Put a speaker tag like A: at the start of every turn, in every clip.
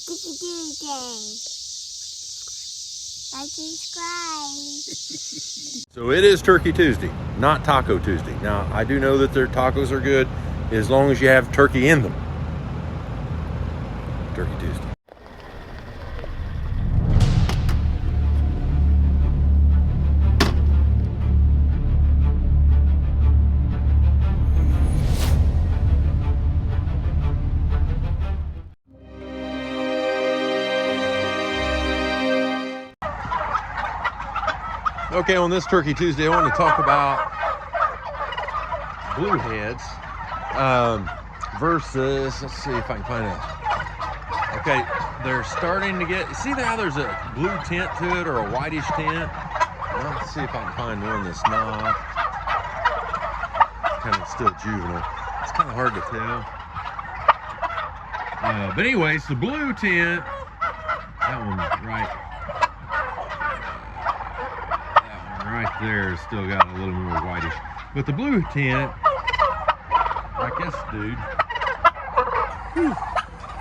A: Turkey Tuesday. Like and subscribe.
B: So it is Turkey Tuesday, not Taco Tuesday. Now, I do know that their tacos are good as long as you have turkey in them. Turkey Tuesday. Okay, on this Turkey Tuesday, I want to talk about blueheads versus, let's see if I can find it. Okay, they're starting to get, see how there's a blue tint to it or a whitish tint? Well, let's see if I can find one that's not kind of still juvenile. It's kind of hard to tell. But anyways, the blue tint, that one right there has still got a little more whitish. But the blue tint, I guess, dude,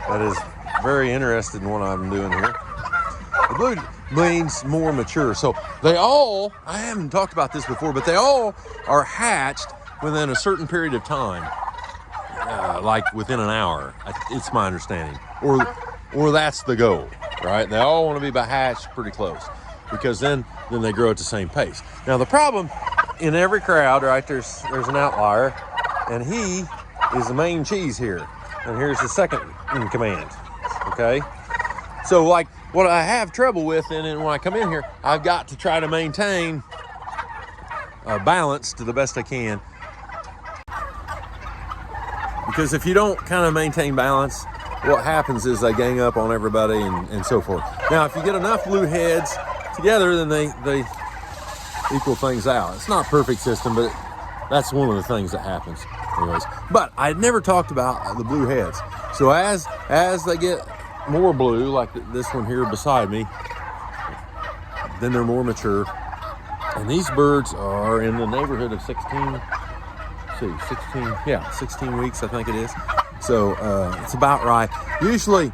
B: that is very interested in what I'm doing here. The blue means more mature. So they all, I haven't talked about this before, but they all are hatched within a certain period of time, like within an hour. It's my understanding, or that's the goal, right? They all want to be hatched pretty close, because then they grow at the same pace. Now the problem in every crowd, right, there's an outlier, and he is the main cheese here, and here's the second in command. Okay, so like what I have trouble with, and when I come in here, I've got to try to maintain a balance to the best I can, because if you don't kind of maintain balance, what happens is they gang up on everybody and so forth. Now if you get enough blue heads together, then they equal things out. It's not a perfect system, but that's one of the things that happens anyways. But I never talked about the blue heads. So as they get more blue, like this one here beside me, then they're more mature. And these birds are in the neighborhood of 16 weeks, I think it is. So it's about right. Usually,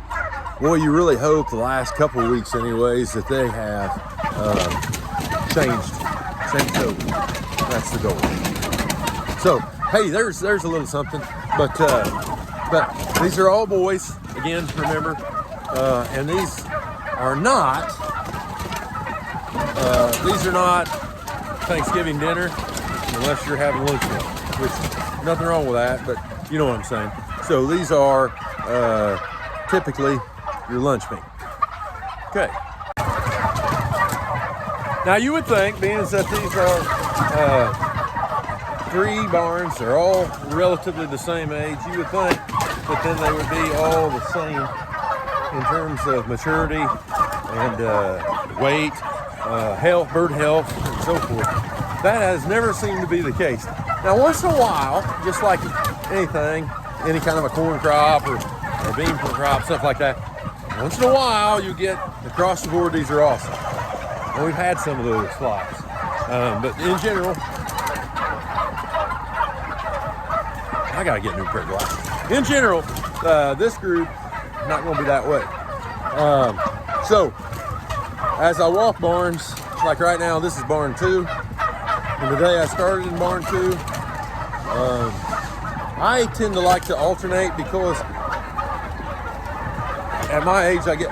B: well, you really hope the last couple of weeks anyways that they have changed over. That's the goal. So hey, there's a little something, but these are all boys again, remember, and these are not Thanksgiving dinner unless you're having lunch with them, which nothing wrong with that, but you know what I'm saying. So these are typically your lunch meat. Okay. Now you would think, being that these are 3 barns, they're all relatively the same age, you would think that then they would be all the same in terms of maturity and weight, health, bird health, and so forth. That has never seemed to be the case. Now once in a while, just like anything, any kind of a corn crop or a bean crop, stuff like that, once in a while you get across the board, these are awesome. And we've had some of those flocks. But in general, I gotta get new pair of glasses. In general, this group, not gonna be that way. So, as I walk barns, like right now, this is barn 2. And today I started in barn 2. I tend to like to alternate because at my age, I get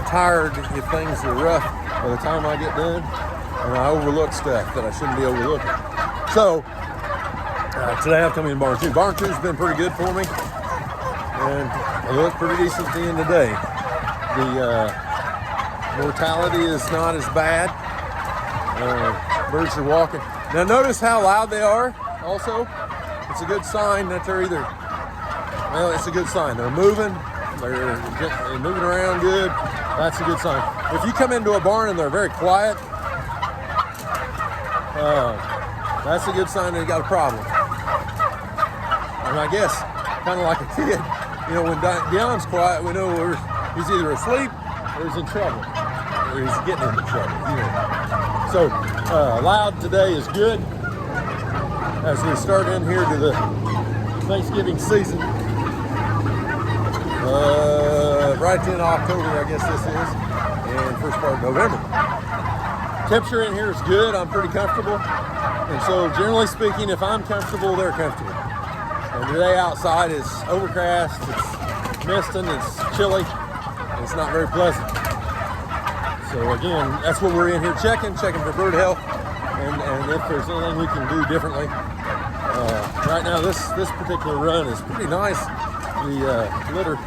B: tired if things are rough by the time I get done, and I overlook stuff that I shouldn't be overlooking. So today I'm coming in barn 2. Barn 2 has been pretty good for me, and I look pretty decent at the end of the day. The mortality is not as bad. Birds are walking. Now notice how loud they are. Also, it's a good sign that they're it's a good sign. They're moving. They're moving around good. That's a good sign. If you come into a barn and they're very quiet, that's a good sign they got a problem. And I guess, kind of like a kid, you know, when Dion's quiet, we know he's either asleep or he's in trouble, or he's getting into trouble. You know. So loud today is good as we start in here to the Thanksgiving season. right at the end of October, I guess this is, and first part of November. Temperature in here is good. I'm pretty comfortable. And so generally speaking, if I'm comfortable, they're comfortable. And today outside is overcast, it's misting, it's chilly, and it's not very pleasant. So again, that's what we're in here checking for bird health, and if there's anything we can do differently. Right now, this particular run is pretty nice. The litter,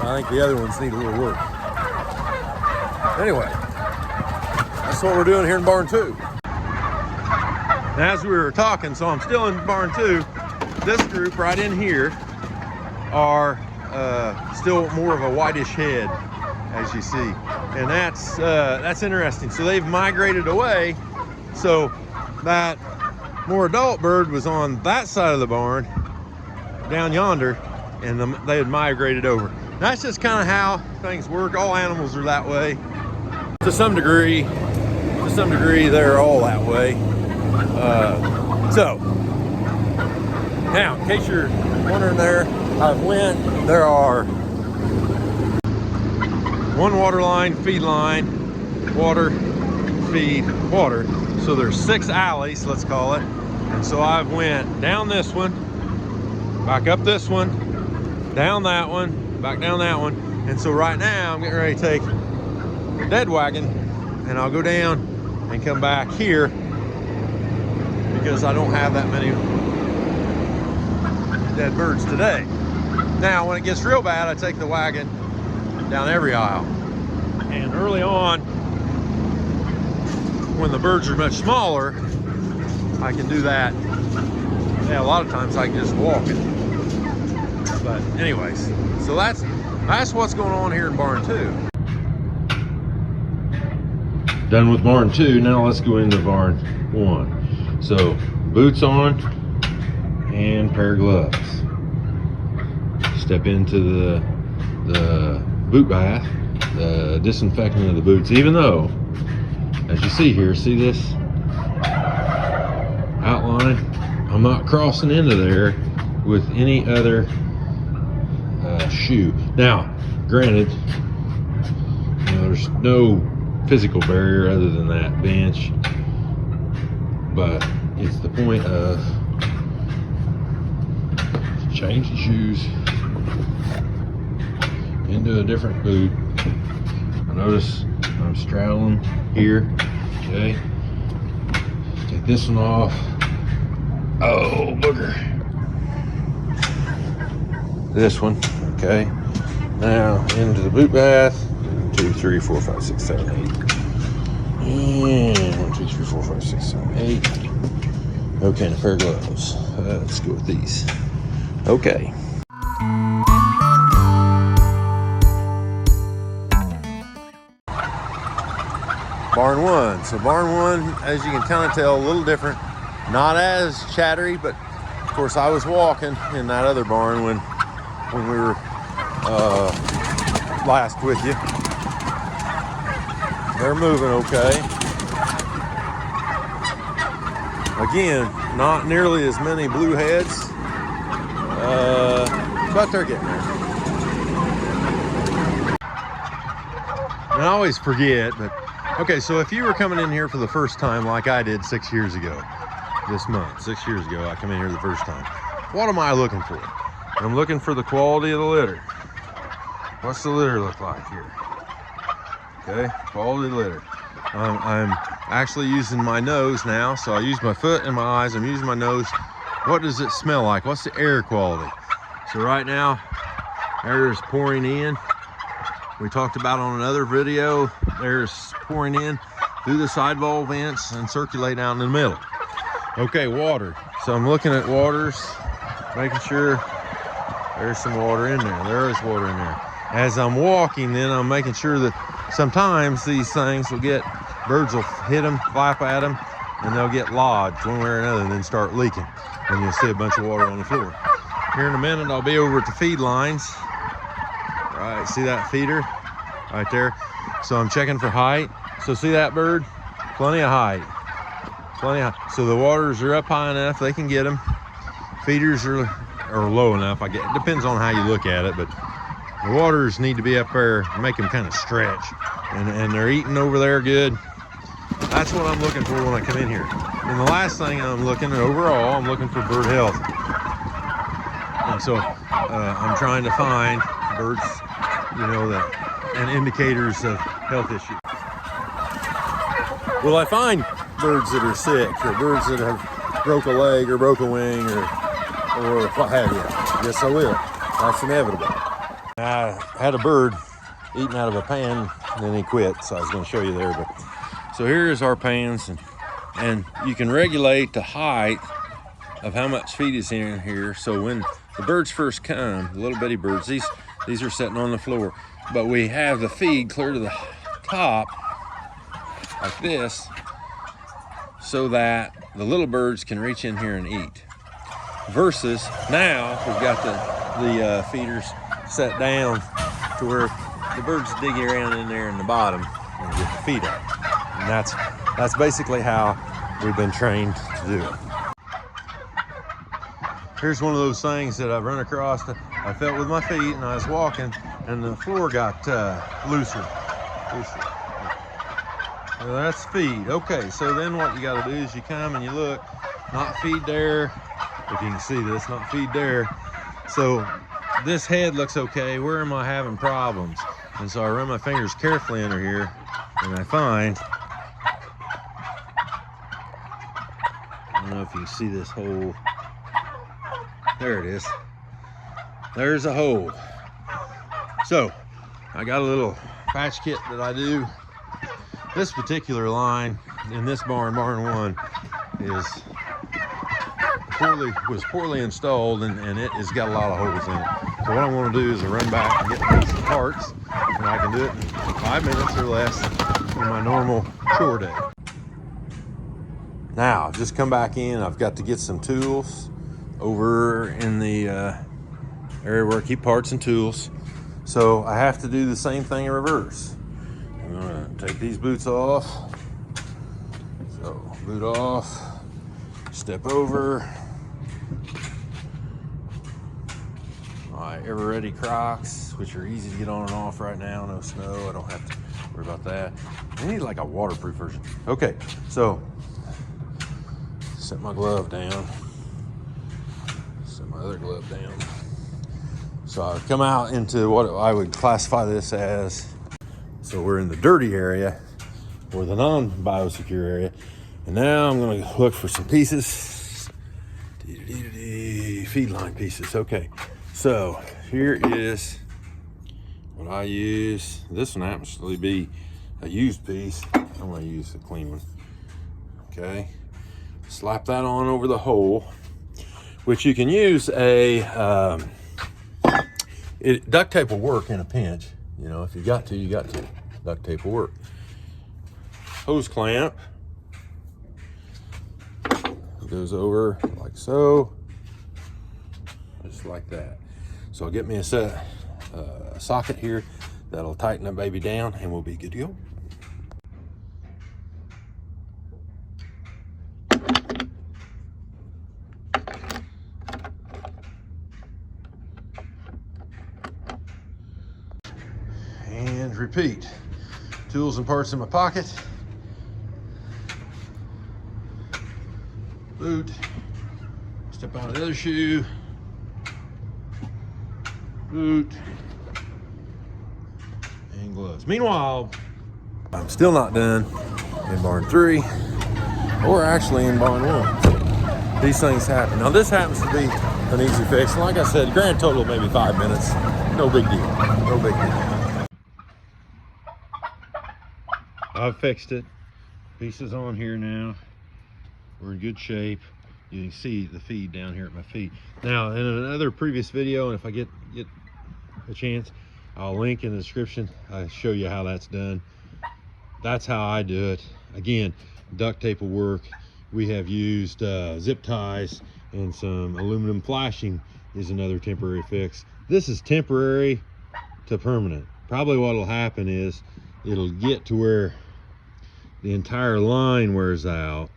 B: I think the other ones need a little work. Anyway, that's what we're doing here in barn 2. And as we were talking, so I'm still in barn 2. This group right in here are still more of a whitish head, as you see, and that's interesting. So they've migrated away. So that more adult bird was on that side of the barn, down yonder, and they had migrated over. That's just kind of how things work. All animals are that way. To some degree, they're all that way. So now, in case you're wondering there are one water line, feed line, water, feed, water. So there's 6 alleys, let's call it. And so I've went down this one, back up this one, down that one, back down that one. And so right now I'm getting ready to take the dead wagon and I'll go down and come back here because I don't have that many dead birds today. Now, when it gets real bad, I take the wagon down every aisle. And early on, when the birds are much smaller, I can do that. Yeah, a lot of times I can just walk it. But anyways, so that's what's going on here in barn 2. Done with barn 2, now let's go into barn 1. So boots on and pair of gloves. Step into the boot bath, the disinfectant of the boots, even though, as you see here, see this outline? I'm not crossing into there with any other shoe. Now, granted, you know, there's no physical barrier other than that bench, but it's the point of change the shoes into a different boot. Notice I'm straddling here. Okay, take this one off. Oh, booger. This one. Okay, now into the boot bath. 1, 2, 3, 4, 5, 6, 7, 8. And 1, 2, 3, 4, 5, 6, 7, 8. Okay, and a pair of gloves. Let's go with these. Okay. Barn 1. So barn 1, as you can kind of tell, a little different. Not as chattery, but of course I was walking in that other barn when we were last with you. They're moving okay. Again, not nearly as many blue heads, but they're getting there. And I always forget, but okay, so if you were coming in here for the first time like I did 6 years ago, this month, 6 years ago, I come in here the first time. What am I looking for? I'm looking for the quality of the litter. What's the litter look like here? Okay, quality litter. I'm actually using my nose now, so I use my foot and my eyes. I'm using my nose. What does it smell like? What's the air quality? So right now, air is pouring in. We talked about on another video, air is pouring in through the sidewall vents and circulate out in the middle. Okay, water. So I'm looking at waters, making sure there's some water in there. There is water in there. As I'm walking, then I'm making sure that sometimes these things will get, birds will hit them, flap at them, and they'll get lodged one way or another and then start leaking. And you'll see a bunch of water on the floor. Here in a minute, I'll be over at the feed lines. Right, see that feeder right there? So I'm checking for height. So see that bird? Plenty of height. Plenty of height. So the waters are up high enough, they can get them. Feeders are or low enough. It depends on how you look at it, but the waters need to be up there, make them kind of stretch, and they're eating over there good. That's what I'm looking for when I come in here. And the last thing I'm looking at overall, I'm looking for bird health. And so I'm trying to find birds, and indicators of health issues. Will I find birds that are sick, or birds that have broke a leg or broke a wing or what have you? Yes, I will. That's inevitable. I had a bird eating out of a pan, and then he quit, so I was going to show you there. But so here's our pans, and you can regulate the height of how much feed is in here. So when the birds first come, the little bitty birds, these are sitting on the floor, but we have the feed clear to the top like this, so that the little birds can reach in here and eat. Versus now we've got the feeders set down to where the birds dig around in there in the bottom and get the feed up. And that's basically how we've been trained to do it. Here's one of those things that I've run across. I felt with my feet and I was walking, and the floor got looser. Well, that's feed. Okay, so then what you got to do is you come and you look, not feed there. If you can see this, not feed there. So this head looks okay. Where am I having problems? And so I run my fingers carefully under here, and I find, I don't know if you can see this hole. There it is. There's a hole. So I got a little patch kit that I do. This particular line in this barn, barn 1, was poorly installed, and it has got a lot of holes in it. So what I want to do is run back and get me some parts, and I can do it in 5 minutes or less in my normal chore day. Now, just come back in. I've got to get some tools over in the area where I keep parts and tools. So I have to do the same thing in reverse. I'm gonna take these boots off. So boot off, step over. My ever-ready Crocs, which are easy to get on and off right now. No snow, I don't have to worry about that. I need like a waterproof version. Okay, so set my glove down. Set my other glove down. So I've come out into what I would classify this as. So we're in the dirty area, or the non-biosecure area. And now I'm gonna look for some pieces. Feed line pieces, okay. So here is what I use. This one happens to be a used piece. I'm gonna use a clean one. Okay, slap that on over the hole, which you can use duct tape will work in a pinch. If you got to, you got to. Duct tape will work. Hose clamp goes over like so, just like that. So I'll get me a socket here that'll tighten that baby down, and we'll be good to go. And repeat. Tools and parts in my pocket. Boot. Step on the other shoe. Boot. And gloves. Meanwhile, I'm still not done in barn 3, or actually in barn 1. These things happen. Now this happens to be an easy fix. Like I said, grand total maybe 5 minutes. No big deal. No big deal. I've fixed it. Pieces on here now. We're in good shape. You can see the feed down here at my feet. Now, in another previous video, and if I get a chance, I'll link in the description. I'll show you how that's done. That's how I do it. Again, duct tape will work. We have used zip ties, and some aluminum flashing is another temporary fix. This is temporary to permanent. Probably what will happen is it'll get to where the entire line wears out,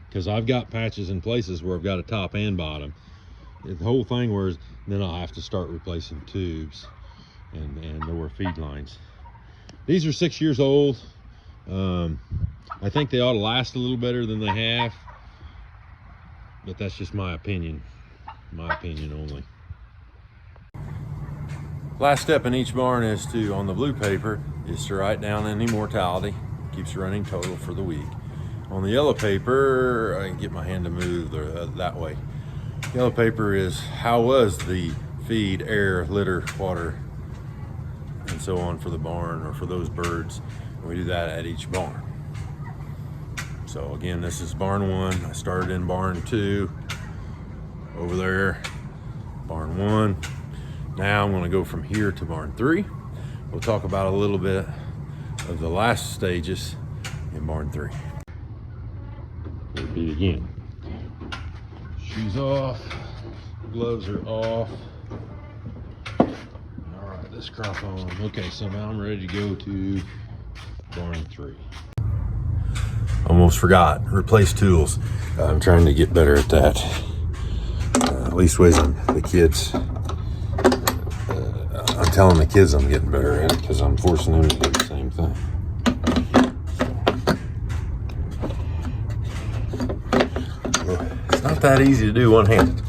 B: because I've got patches in places where I've got a top and bottom, the whole thing wears, then I'll have to start replacing tubes and lower feed lines. These are 6 years old. I think they ought to last a little better than they have, but that's just my opinion only. Last step in each barn is to, on the blue paper, is to write down any mortality. Keeps running total for the week. On the yellow paper, I can get my hand to move that way. Yellow paper is how was the feed, air, litter, water, and so on for the barn or for those birds. And we do that at each barn. So again, this is barn 1. I started in barn 2 over there, barn 1. Now I'm going to go from here to barn 3. We'll talk about a little bit of the last stages in barn 3. Repeat again. Shoes off, gloves are off. All right, this crop on. Okay, so now I'm ready to go to barn 3. Almost forgot, replace tools. I'm trying to get better at that. At least ways the kids. I'm telling the kids I'm getting better at it because I'm forcing them to do the same thing. It's not that easy to do one-handed.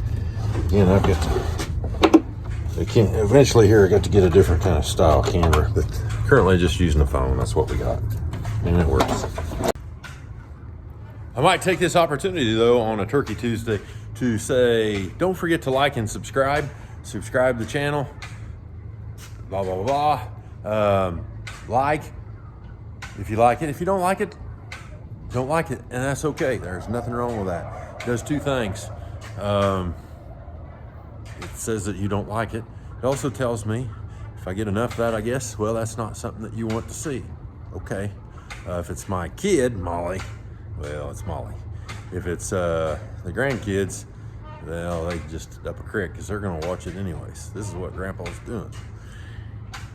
B: Again, I've got to, eventually here I got to get a different kind of style camera, but currently just using the phone. That's what we got, and it works. I might take this opportunity though on a Turkey Tuesday to say, don't forget to like and subscribe. Subscribe to the channel. Blah, blah, blah, blah. Like if you like it. If you don't like it, don't like it, and that's okay. There's nothing wrong with that. It does 2 things. It says that you don't like it. It also tells me if I get enough of that, I guess, well, that's not something that you want to see. Okay. If it's my kid, Molly, well, it's Molly. If it's the grandkids, well, they just up a creek because they're going to watch it anyways. This is what Grandpa's doing.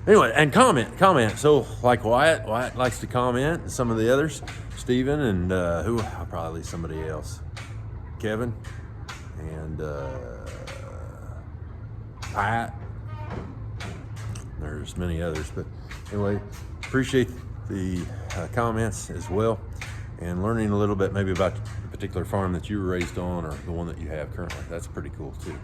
B: Anyway, and comment. So like Wyatt likes to comment, and some of the others, Steven, and who, probably somebody else, Kevin, and Pat. There's many others, but anyway, appreciate the comments as well, and learning a little bit maybe about the particular farm that you were raised on or the one that you have currently. That's pretty cool too.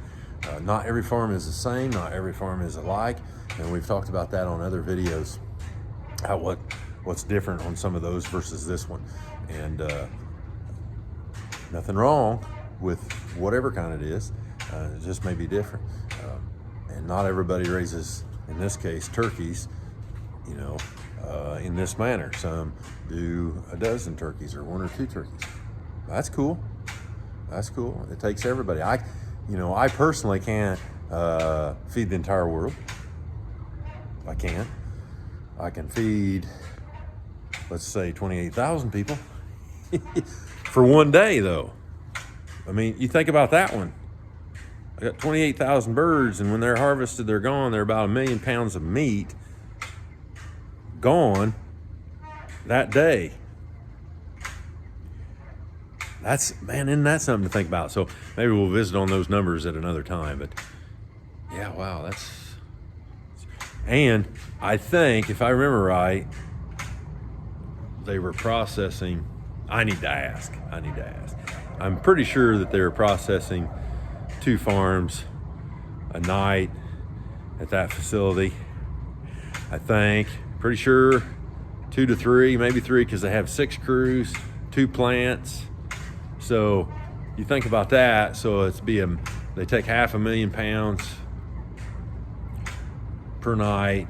B: Not every farm is the same, not every farm is alike, and we've talked about that on other videos, what's different on some of those versus this one. And nothing wrong with whatever kind it is, it just may be different. And not everybody raises, in this case, turkeys, in this manner. Some do a dozen turkeys or 1 or 2 turkeys. That's cool. That's cool. It takes everybody. I personally can't feed the entire world. I can. I can feed, let's say, 28,000 people for one day, though. I mean, you think about that one. I got 28,000 birds, and when they're harvested, they're gone. They're about 1 million pounds of meat gone that day. Isn't that something to think about? So maybe we'll visit on those numbers at another time. But yeah, wow, and I think, if I remember right, they were processing, I need to ask. I'm pretty sure that they were processing 2 farms a night at that facility. I think, pretty sure 2 to 3, maybe 3, because they have 6 crews, 2 plants. So you think about that. So they take 500,000 pounds per night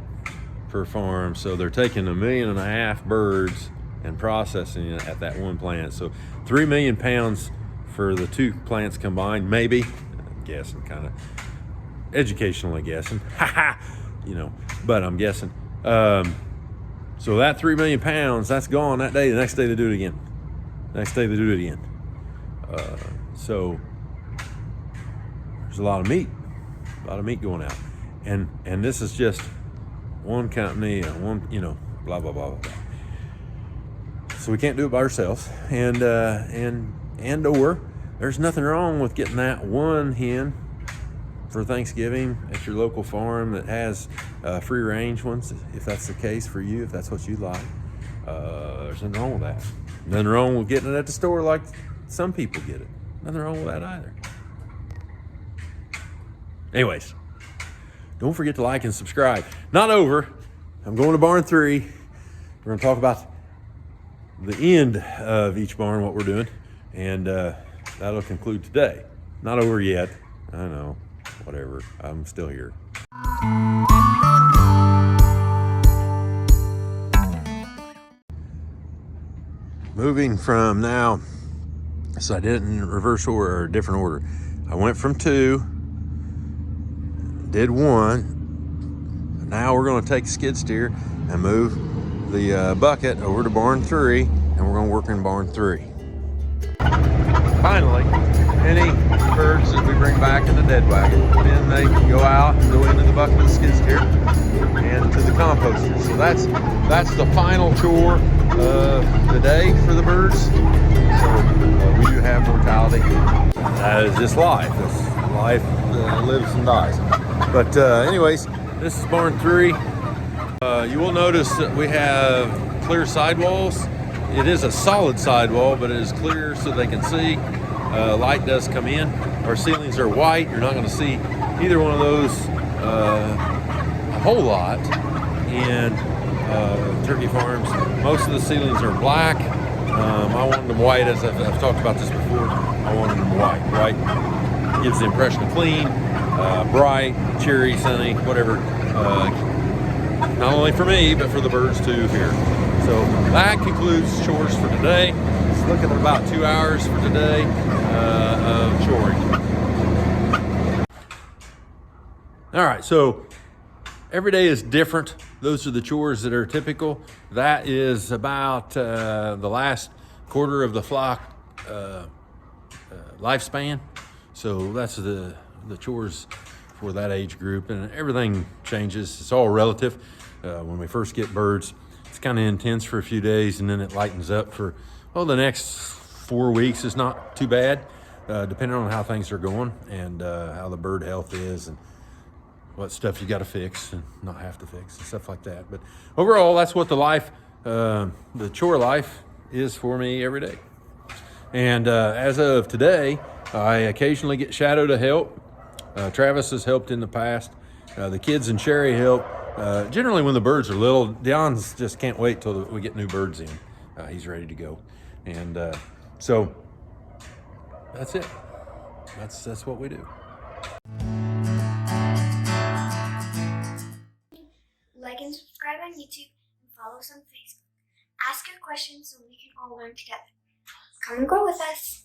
B: per farm. So they're taking 1.5 million birds and processing it at that one plant. So 3 million pounds for the 2 plants combined, maybe. I'm guessing, kind of educationally guessing. But I'm guessing. So that 3 million pounds, that's gone that day. The next day they do it again. So there's a lot of meat going out, and this is just one company and one, blah blah blah blah. So we can't do it by ourselves, and or there's nothing wrong with getting that one hen for Thanksgiving at your local farm that has free range ones, if that's the case for you, if that's what you like. There's nothing wrong with that. Nothing wrong with getting it at the store like some people get it. Nothing wrong with that either. Anyways, don't forget to like and subscribe. Not over. I'm going to barn 3. We're going to talk about the end of each barn, what we're doing, and that'll conclude today. Not over yet. I know. Whatever. I'm still here. Moving from now, so I did it in reverse order or a different order. I went from 2, did 1. Now we're going to take the skid steer and move the bucket over to barn 3, and we're going to work in barn 3. Finally, any birds that we bring back in the dead wagon, then they go out and go into the bucket of the skid steer and to the composter. So that's the final chore of the day for the birds. So we do have mortality. That is just life. This life lives and dies. But anyways, this is barn 3. You will notice that we have clear sidewalls. It is a solid sidewall, but it is clear so they can see. Light does come in. Our ceilings are white. You're not going to see either one of those a whole lot in turkey farms. Most of the ceilings are black. I wanted them white, as I've talked about this before. I wanted them white. White gives the impression of clean, bright, cheery, sunny, whatever. Not only for me, but for the birds too here. So that concludes chores for today. It's looking at about 2 hours for today of choring. All right, so every day is different. Those are the chores that are typical. That is about the last quarter of the flock lifespan. So that's the chores for that age group, and everything changes. It's all relative. When we first get birds, it's kind of intense for a few days, and then it lightens up for, well, the next 4 weeks is not too bad, depending on how things are going and how the bird health is and what stuff you got to fix and not have to fix and stuff like that. But overall, that's what the chore life is for me every day. And as of today, I occasionally get Shadow to help. Travis has helped in the past. The kids and Sherry help. Generally when the birds are little, Dion's just can't wait till we get new birds in. He's ready to go. And so that's it. That's what we do.
A: Like and subscribe on YouTube and follow us on Facebook. Ask your questions so we can all learn together. Come and grow with us.